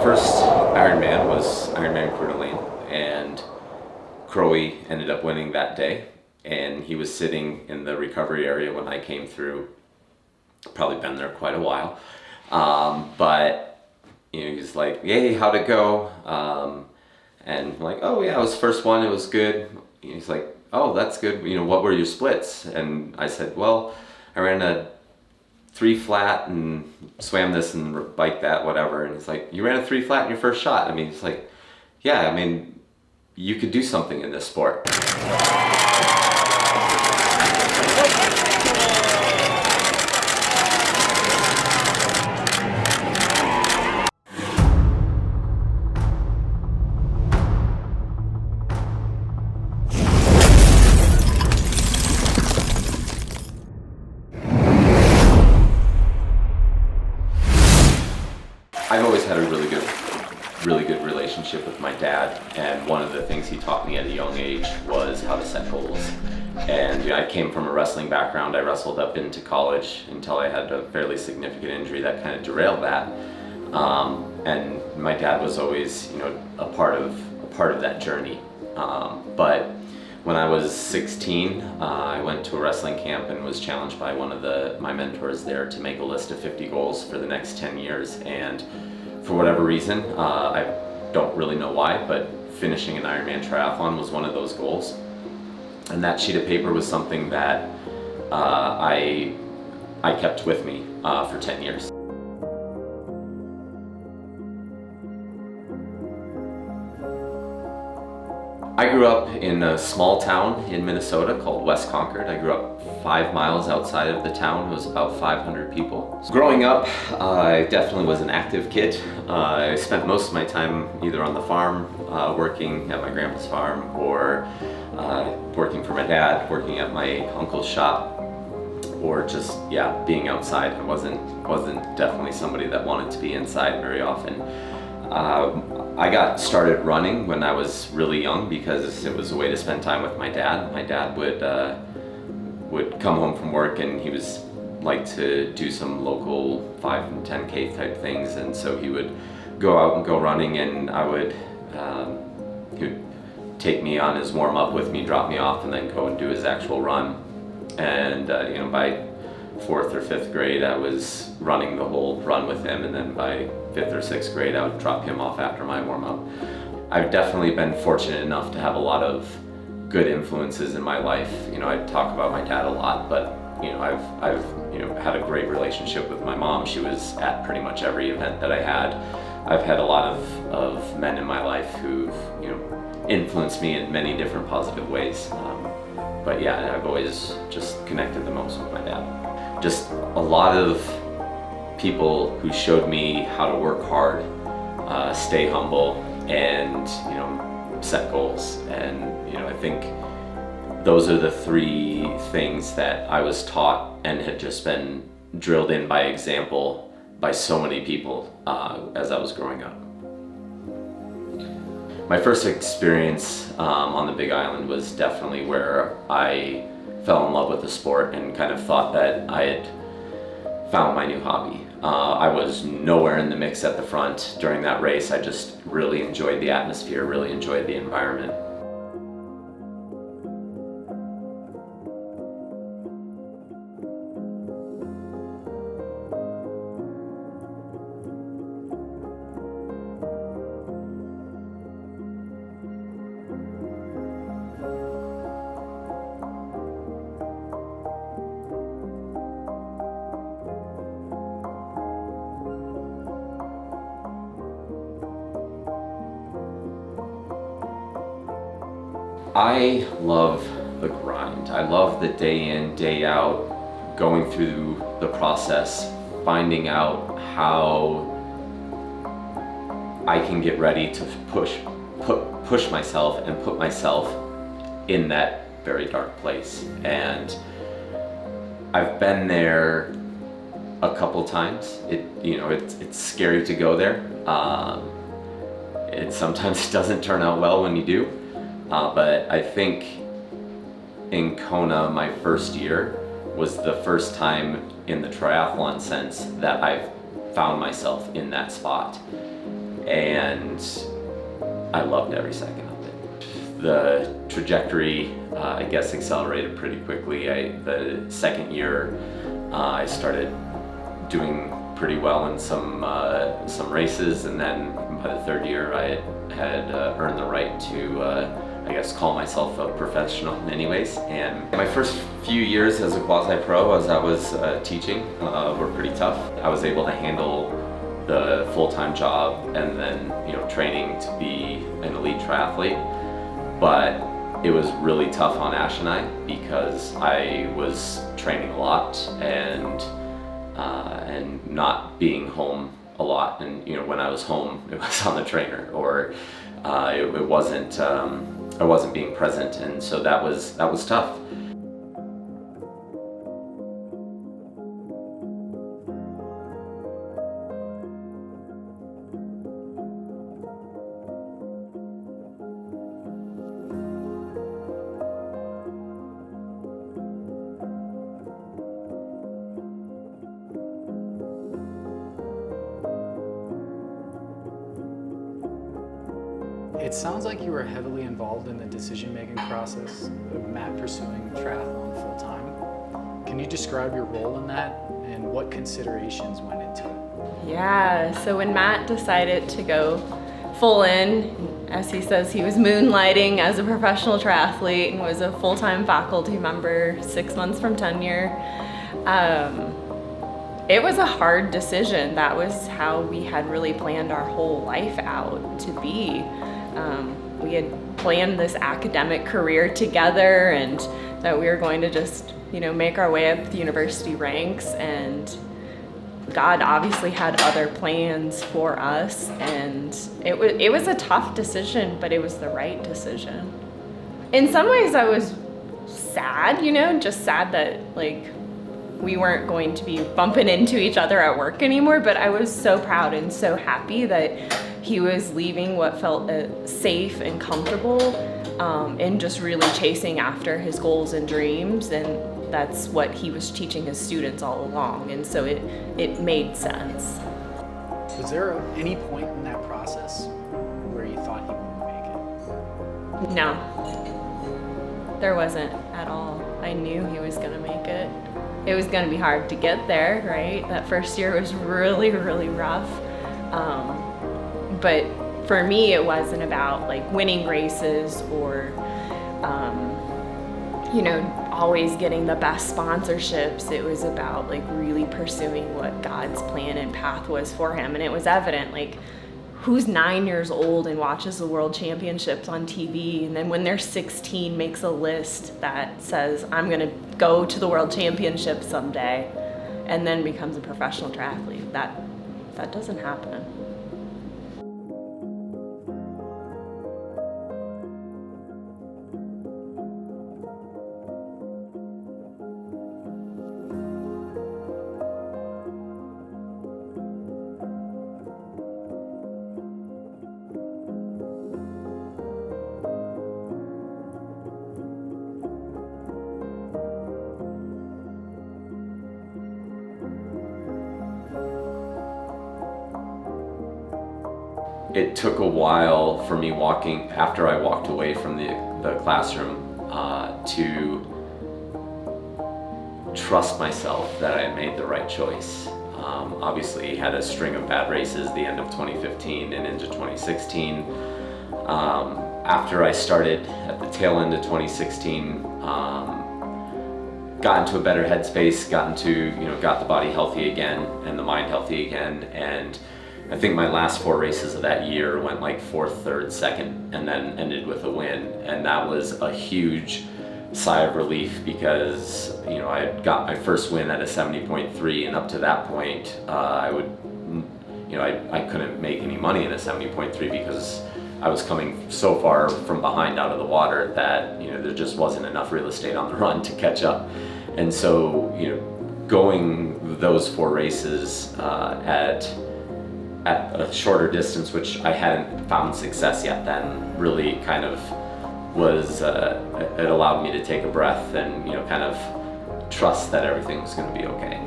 first Ironman was Ironman Coeur d'Alene, and Crowe ended up winning that day, and he was sitting in the recovery area when I came through. Probably been there quite a while, but he's like, "Yay, how'd it go?" And I'm like, "Oh yeah, it was first one, it was good." He's like, "Oh, that's good. What were your splits?" And I said, "Well, I ran a 3 flat and swam this and biked that, whatever." And he's like, "You ran a 3 flat in your first shot?" He's like, "Yeah, you could do something in this sport." I've always had a really good relationship with my dad, and one of the things he taught me at a young age was how to set goals. And I came from a wrestling background. I wrestled up into college until I had a fairly significant injury that kind of derailed that. And my dad was always, a part of that journey. But when I was 16, I went to a wrestling camp and was challenged by one of my mentors there to make a list of 50 goals for the next 10 years. And for whatever reason, I don't really know why, but finishing an Ironman triathlon was one of those goals. And that sheet of paper was something that I kept with me for 10 years. I grew up in a small town in Minnesota called West Concord. I grew up 5 miles outside of the town. It was about 500 people. Growing up, I definitely was an active kid. I spent most of my time either on the farm, working at my grandpa's farm, or working for my dad, working at my uncle's shop, or just, being outside. I wasn't definitely somebody that wanted to be inside very often. I got started running when I was really young because it was a way to spend time with my dad. My dad would come home from work, and he was like to do some local 5 and 10K type things, and so he would go out and go running, and he would take me on his warm up with me, drop me off, and then go and do his actual run. And by 4th or 5th grade, I was running the whole run with him, and then by 5th or 6th grade, I would drop him off after my warm-up. I've definitely been fortunate enough to have a lot of good influences in my life. I talk about my dad a lot, but I've had a great relationship with my mom. She was at pretty much every event that I had. I've had a lot of men in my life who've influenced me in many different positive ways. But yeah, I've always just connected the most with my dad. Just a lot of people who showed me how to work hard, stay humble, and set goals. And I think those are the 3 things that I was taught and had just been drilled in by example by so many people as I was growing up. My first experience on the Big Island was definitely where I fell in love with the sport and kind of thought that I had found my new hobby. I was nowhere in the mix at the front during that race. I just really enjoyed the atmosphere, really enjoyed the environment. I love the grind. I love the day in, day out, going through the process, finding out how I can get ready to push myself and put myself in that very dark place. And I've been there a couple times. It's scary to go there. It sometimes doesn't turn out well when you do. But I think in Kona, my first year was the first time in the triathlon sense that I've found myself in that spot. and I loved every second of it. The trajectory, I guess, accelerated pretty quickly. The second year, I started doing pretty well in some races, and then by the third year, I had earned the right to, I guess, call myself a professional in many ways. And my first few years as a quasi-pro, as I was teaching, were pretty tough. I was able to handle the full-time job and then, training to be an elite triathlete. But it was really tough on Ash and I because I was training a lot and not being home a lot. And when I was home, it was on the trainer, or it wasn't. I wasn't being present, and so that was tough. It sounds like you were heavily involved in the decision-making process of Matt pursuing triathlon full-time. Can you describe your role in that and what considerations went into it? Yeah, so when Matt decided to go full in, as he says, he was moonlighting as a professional triathlete and was a full-time faculty member 6 months from tenure. It was a hard decision. That was how we had really planned our whole life out to be. We had planned this academic career together, and that we were going to just, make our way up the university ranks, and God obviously had other plans for us, and it was a tough decision, but it was the right decision. In some ways I was sad, just sad that we weren't going to be bumping into each other at work anymore, but I was so proud and so happy that he was leaving what felt safe and comfortable, and just really chasing after his goals and dreams, and that's what he was teaching his students all along, and so it made sense. Was there any point in that process where you thought he wouldn't make it? No, there wasn't at all. I knew he was gonna make it. It was gonna be hard to get there, right? That first year was really, really rough. But for me, it wasn't about winning races or, always getting the best sponsorships. It was about really pursuing what God's plan and path was for him. And it was evident, who's 9 years old and watches the world championships on TV, and then when they're 16 makes a list that says, I'm gonna go to the world championships someday, and then becomes a professional triathlete. That doesn't happen. It took a while for me after I walked away from the classroom, to trust myself that I had made the right choice. Obviously had a string of bad races the end of 2015 and into 2016. After I started at the tail end of 2016, got into a better headspace, got the body healthy again and the mind healthy again, and I think my last 4 races of that year went 4th, 3rd, 2nd, and then ended with a win. And that was a huge sigh of relief because, I had got my first win at a 70.3, and up to that point, I couldn't make any money in a 70.3 because I was coming so far from behind out of the water that, there just wasn't enough real estate on the run to catch up. And so, going those 4 races at a shorter distance, which I hadn't found success yet then, really kind of was, it allowed me to take a breath and, kind of trust that everything was going to be okay.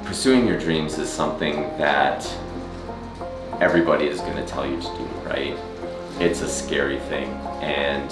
Pursuing your dreams is something that everybody is going to tell you to do, right? It's a scary thing. And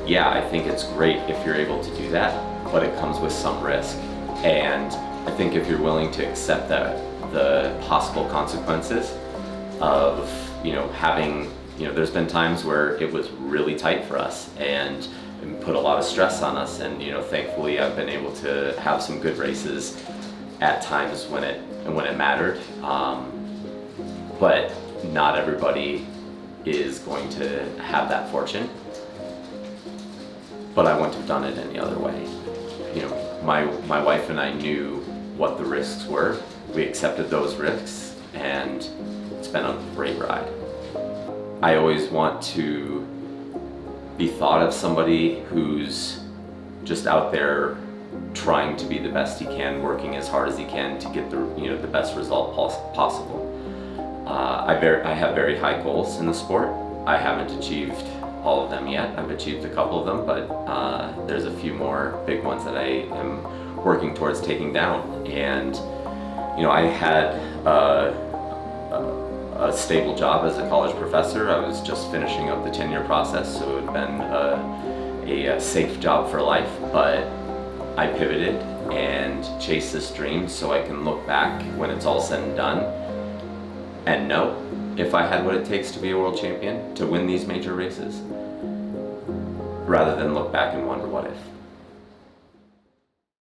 yeah, I think it's great if you're able to do that, but it comes with some risk. And I think if you're willing to accept the possible consequences of, having, there's been times where it was really tight for us and put a lot of stress on us. And, thankfully I've been able to have some good races at times when it mattered. But not everybody is going to have that fortune. But I wouldn't have done it any other way. My wife and I knew what the risks were. We accepted those risks, and it's been a great ride. I always want to be thought of somebody who's just out there trying to be the best he can, working as hard as he can to get the best result possible. I have very high goals in the sport. I haven't achieved all of them yet. I've achieved a couple of them, but there's a few more big ones that I am working towards taking down. And I had a stable job as a college professor. I was just finishing up the tenure process, so it had been a safe job for life. But I pivoted and chased this dream so I can look back when it's all said and done and know if I had what it takes to be a world champion, to win these major races, rather than look back and wonder what if.